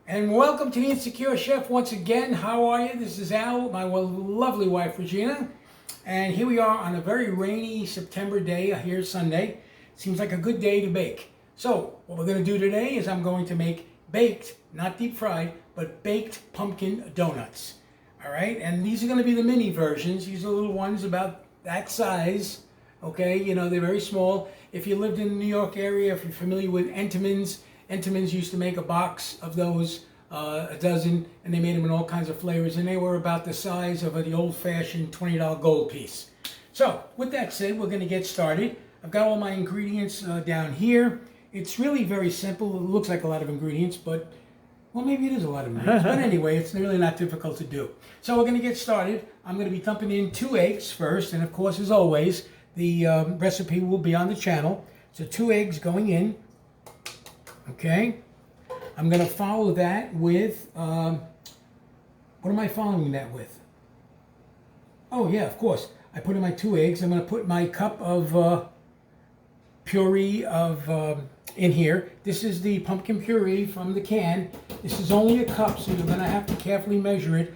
And welcome to the Insecure Chef once again. How are you? This is Al, my lovely wife Regina. And here we are on a very rainy September day. Here Sunday. Seems like a good day to bake. So what we're going to do today is I'm going to make baked, not deep fried, but baked pumpkin donuts. All right, and these are going to be the mini versions. These are little ones about that size. Okay, you know, they're very small. If you lived in the New York area, if you're familiar with Entenmann's used to make a box of those, a dozen, and they made them in all kinds of flavors, and they were about the size of the old-fashioned $20 gold piece. So, with that said, we're going to get started. I've got all my ingredients down here. It's really very simple. It looks like a lot of ingredients, but, well, maybe it is a lot of ingredients. But anyway, it's really not difficult to do. So we're going to get started. I'm going to be dumping in 2 eggs first, and of course, as always, the recipe will be on the channel. So 2 eggs going in. Okay, I'm going to follow that with, what am I following that with? Oh yeah, of course. I put in my 2 eggs. I'm going to put my cup of puree in here. This is the pumpkin puree from the can. This is only a cup, so you're going to have to carefully measure it.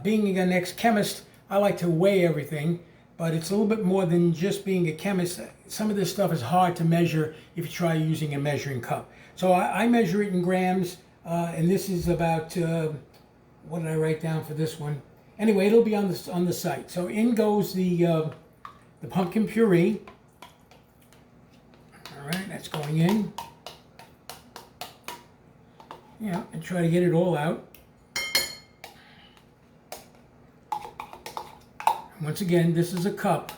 Being an ex-chemist, I like to weigh everything, but it's a little bit more than just being a chemist. Some of this stuff is hard to measure if you try using a measuring cup. So I measure it in grams, and this is about, what did I write down for this one? Anyway, it'll be on the site. So in goes the pumpkin puree. All right, that's going in. Yeah, and try to get it all out. Once again, this is a cup.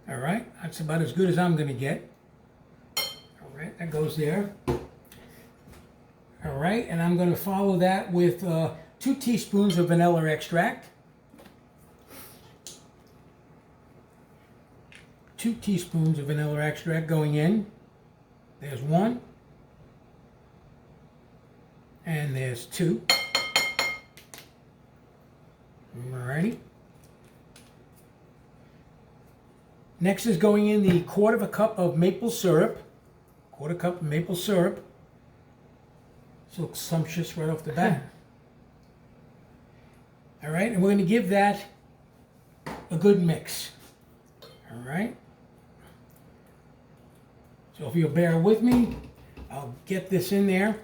All right, that's about as good as I'm going to get. All right, that goes there. All right, and I'm going to follow that with 2 teaspoons of vanilla extract. 2 teaspoons of vanilla extract going in. There's 1. And there's 2. Alrighty. Next is going in the 1/4 cup of maple syrup. 1/4 cup of maple syrup. This looks sumptuous right off the bat. Alright, and we're going to give that a good mix. Alright. So if you'll bear with me, I'll get this in there.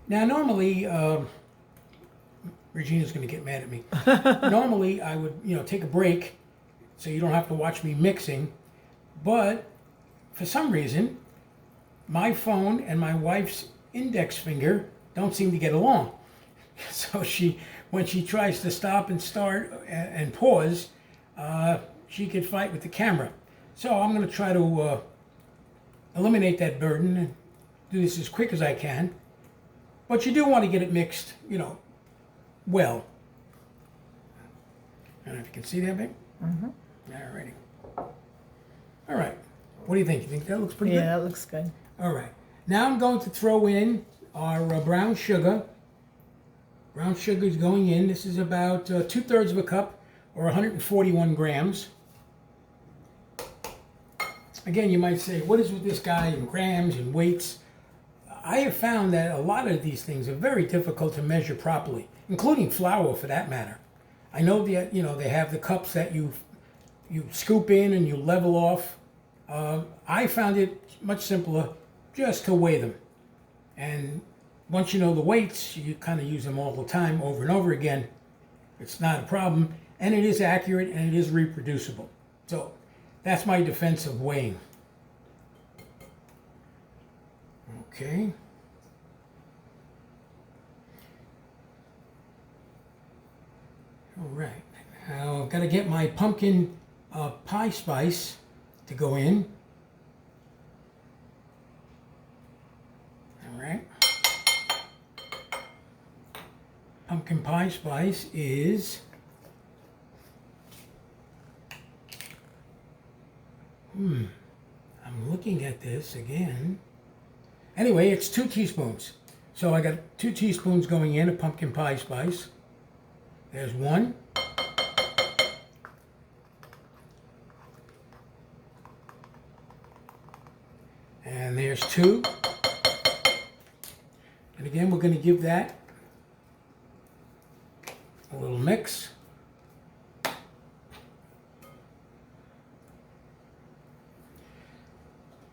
Now, normally, Regina's going to get mad at me. Normally, I would, take a break so you don't have to watch me mixing. But for some reason, my phone and my wife's index finger don't seem to get along. So when she tries to stop and start and pause, she could fight with the camera. So I'm going to try to eliminate that burden and do this as quick as I can. But you do want to get it mixed, well. I don't know if you can see that, babe? Mm-hmm. Alrighty. All right. What do you think? You think that looks pretty good? Yeah, that looks good. All right. Now I'm going to throw in our brown sugar. Brown sugar is going in. This is about 2/3 of a cup, or 141 grams. Again, you might say, what is with this guy and grams and weights? I have found that a lot of these things are very difficult to measure properly, including flour for that matter. I know that, they have the cups that you scoop in and you level off. I found it much simpler just to weigh them. And once you know the weights, you kind of use them all the time over and over again. It's not a problem, and it is accurate and it is reproducible. So that's my defense of weighing. Okay. All right. Now I've got to get my pumpkin pie spice to go in. All right. Pumpkin pie spice is I'm looking at this again. Anyway, it's 2 teaspoons. So I got 2 teaspoons going in of pumpkin pie spice. There's 1. And there's 2. And again, we're going to give that a little mix.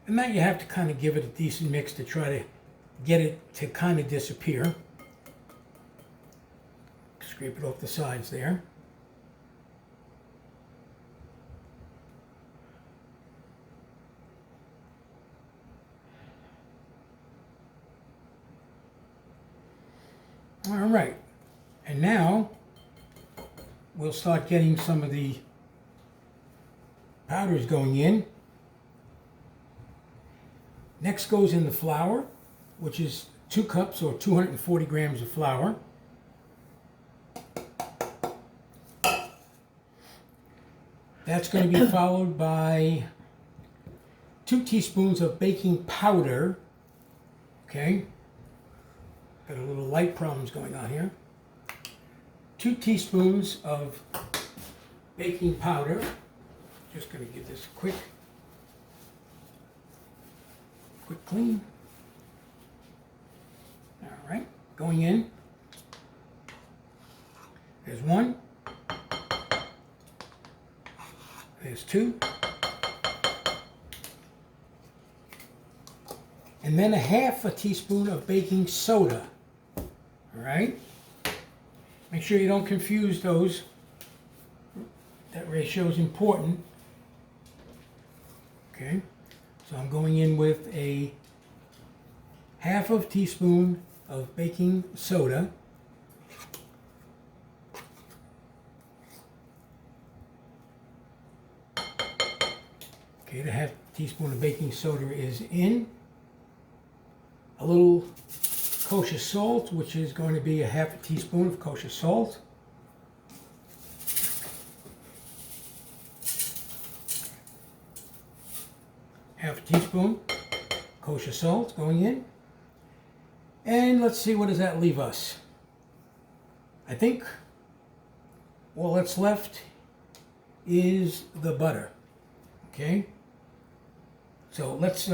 And now you have to kind of give it a decent mix to try to get it to kind of disappear. Scrape it off the sides there. All right, and now we'll start getting some of the powders going in. Next goes in the flour, which is 2 cups or 240 grams of flour. That's going to be followed by 2 teaspoons of baking powder. Okay. Got a little light problems going on here. 2 teaspoons of baking powder. Just going to give this a quick clean. All right, going in. There's 1. There's 2. And then a half a teaspoon of baking soda. All right. Make sure you don't confuse those. That ratio is important. Okay. So I'm going in with a half of teaspoon of baking soda. Okay, the half teaspoon of baking soda is in. A little kosher salt, which is going to be a half a teaspoon of kosher salt. Half a teaspoon kosher salt going in. And let's see, what does that leave us? I think all that's left is the butter. Okay, so let's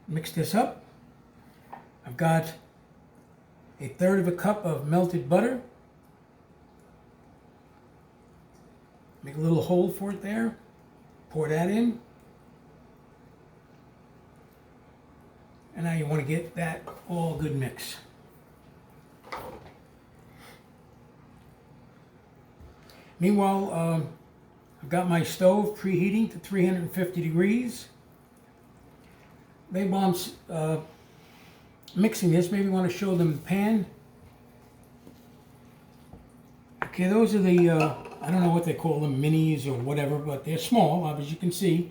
mix this up. I've got 1/3 of a cup of melted butter. Make a little hole for it there. Pour that in. And now you want to get that all good mix. Meanwhile, I've got my stove preheating to 350 degrees. Maybe while I'm mixing this, maybe want to show them the pan. Okay, those are the, I don't know what they call them, minis or whatever, but they're small, as you can see.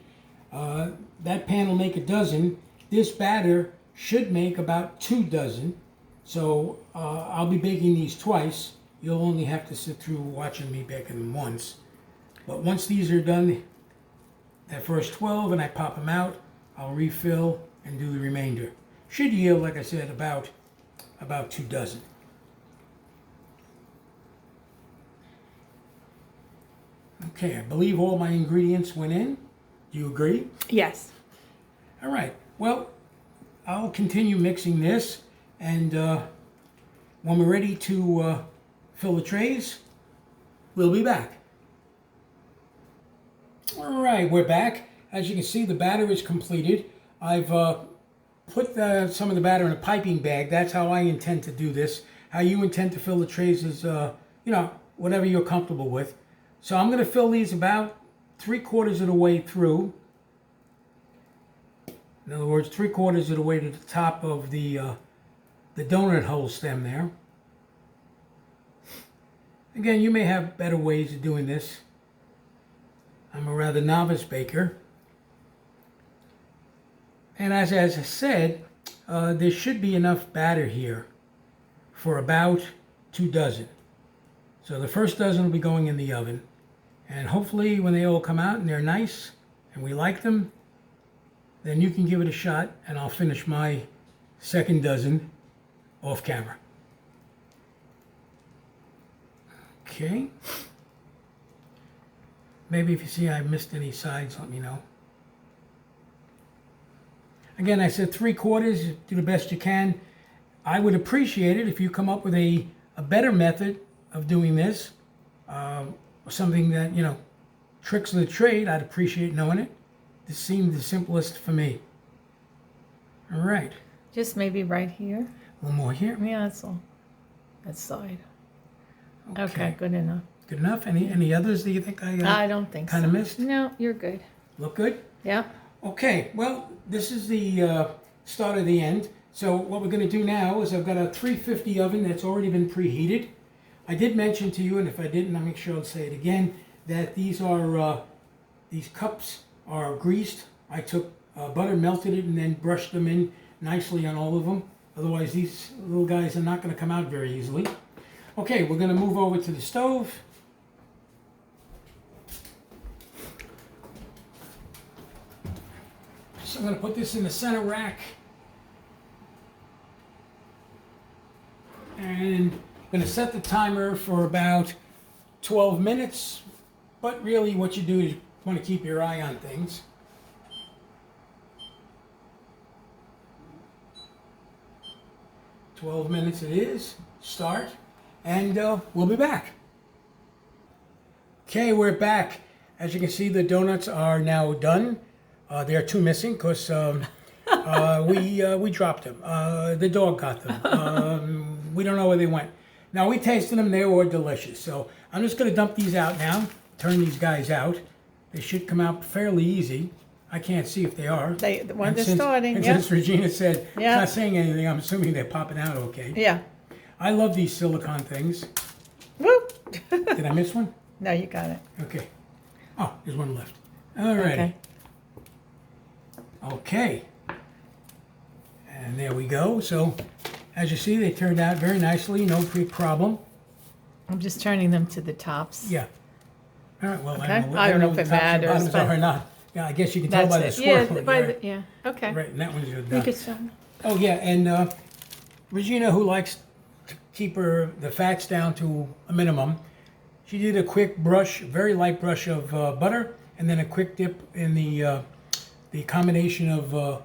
That pan will make a dozen. This batter should make about 2 dozen. So I'll be baking these twice. You'll only have to sit through watching me baking them once. But once these are done, that first 12, and I pop them out, I'll refill and do the remainder. Should yield, like I said, about 2 dozen. Okay, I believe all my ingredients went in. Do you agree? Yes. All right. Well, I'll continue mixing this, and when we're ready to fill the trays, we'll be back. All right, we're back. As you can see, the batter is completed. I've put some of the batter in a piping bag. That's how I intend to do this. How you intend to fill the trays is, whatever you're comfortable with. So I'm going to fill these about 3/4 of the way through. In other words, 3/4 of the way to the top of the donut hole stem there. Again, you may have better ways of doing this. I'm a rather novice baker. And as I said, there should be enough batter here for about 2 dozen. So the first dozen will be going in the oven. And hopefully when they all come out and they're nice and we like them, then you can give it a shot and I'll finish my second dozen off camera. Okay. Maybe if you see I missed any sides, let me know. Again, I said 3/4, do the best you can. I would appreciate it if you come up with a better method of doing this, or something that, you know, tricks of the trade. I'd appreciate knowing it. This seemed the simplest for me. All right. Just maybe right here. A little more here. Yeah, that's all. That side. Okay, good enough. Good enough? Any others that you think I don't think kind of missed? No, you're good. Look good? Yeah. Okay, well, this is the start of the end. So what we're going to do now is I've got a 350 oven that's already been preheated. I did mention to you, and if I didn't, I'll make sure I'll say it again, that these are these cups are greased. I took butter, melted it, and then brushed them in nicely on all of them. Otherwise, these little guys are not going to come out very easily. Okay, we're going to move over to the stove. So I'm going to put this in the center rack. And I'm going to set the timer for about 12 minutes. But really what you do is you want to keep your eye on things. "12 minutes it is. Start. And we'll be back." Okay, we're back. As you can see, the donuts are now done. There are two missing because we dropped them. The dog got them. We don't know where they went. Now, we tasted them. They were delicious. So I'm just going to dump these out now. Turn these guys out. They should come out fairly easy. I can't see if they are. When they're starting, and yeah. since Regina said it's Yeah. not saying anything, I'm assuming they're popping out okay. Yeah. I love these silicone things. Woo! Did I miss one? No, you got it. Okay. Oh, there's one left. All righty. Okay. And there we go. So, as you see, they turned out very nicely. No big problem. I'm just turning them to the tops. Yeah. All right. Well, Okay. I don't know if what it the tops and matters, bottoms but are or not. Yeah, I guess you can tell by the that's it. swirl. Yeah, by the, yeah. Okay. Right, and that one's You done. could show me. Oh, yeah, and Regina, who likes to keep the fats down to a minimum, she did a quick brush, very light brush of butter, and then a quick dip in the combination of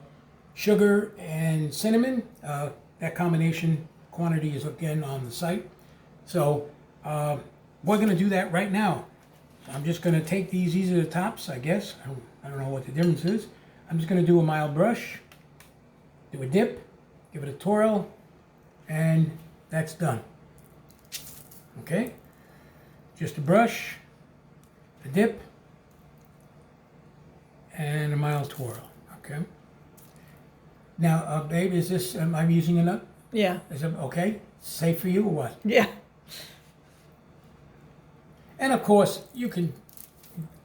sugar and cinnamon. That combination quantity is again on the site. So we're going to do that right now. I'm just going to take these are the tops, I guess. I don't know what the difference is. I'm just going to do a mild brush, do a dip, give it a twirl, and that's done. Okay? Just a brush, a dip, and a mild twirl. Okay? Now, babe, is this, am I using enough? Yeah. Is it okay? Safe for you or what? Yeah. And of course, you can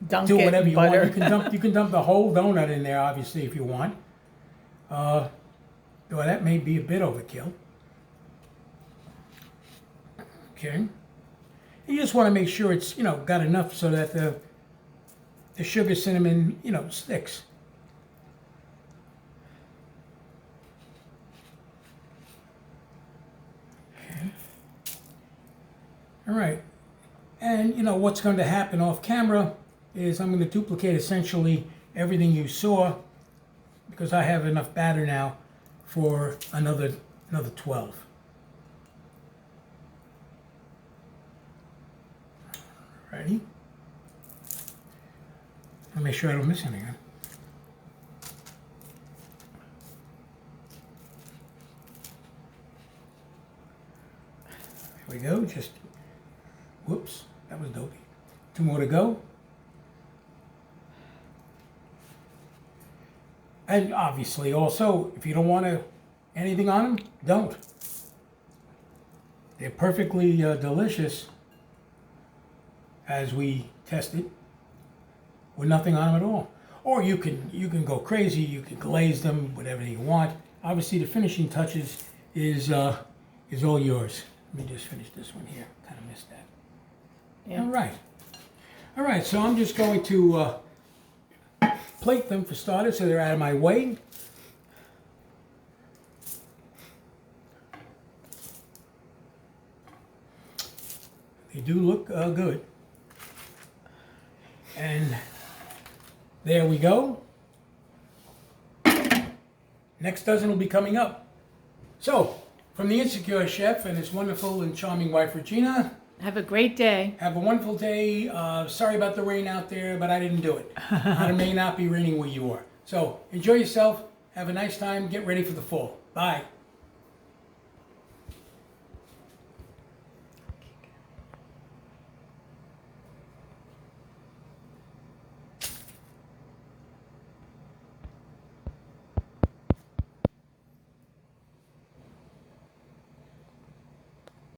Dunk do it whatever in you butter. want. You can dump the whole donut in there, obviously, if you want. Well, that may be a bit overkill. Okay. You just want to make sure it's, you know, got enough so that the sugar cinnamon, you know, sticks. Okay. All right. And, you know, what's going to happen off camera is I'm going to duplicate essentially everything you saw because I have enough batter now for another 12. Ready? I'll make sure I don't miss anything. There we go. Just, whoops, that was dopey. 2 more to go. And obviously also, if you don't want anything on them, don't. They're perfectly delicious as we tested with nothing on them at all. Or you can go crazy, you can glaze them, whatever you want. Obviously the finishing touches is all yours. Let me just finish this one here. Kind of missed that. Yeah. All right, so I'm just going to plate them for starters so they're out of my way. They do look good. And there we go. Next dozen will be coming up. So, from the Insecure Chef and his wonderful and charming wife, Regina, Have a great day. have a wonderful day. Sorry about the rain out there, but I didn't do it. It may not be raining where you are. So, enjoy yourself. Have a nice time. Get ready for the fall. Bye.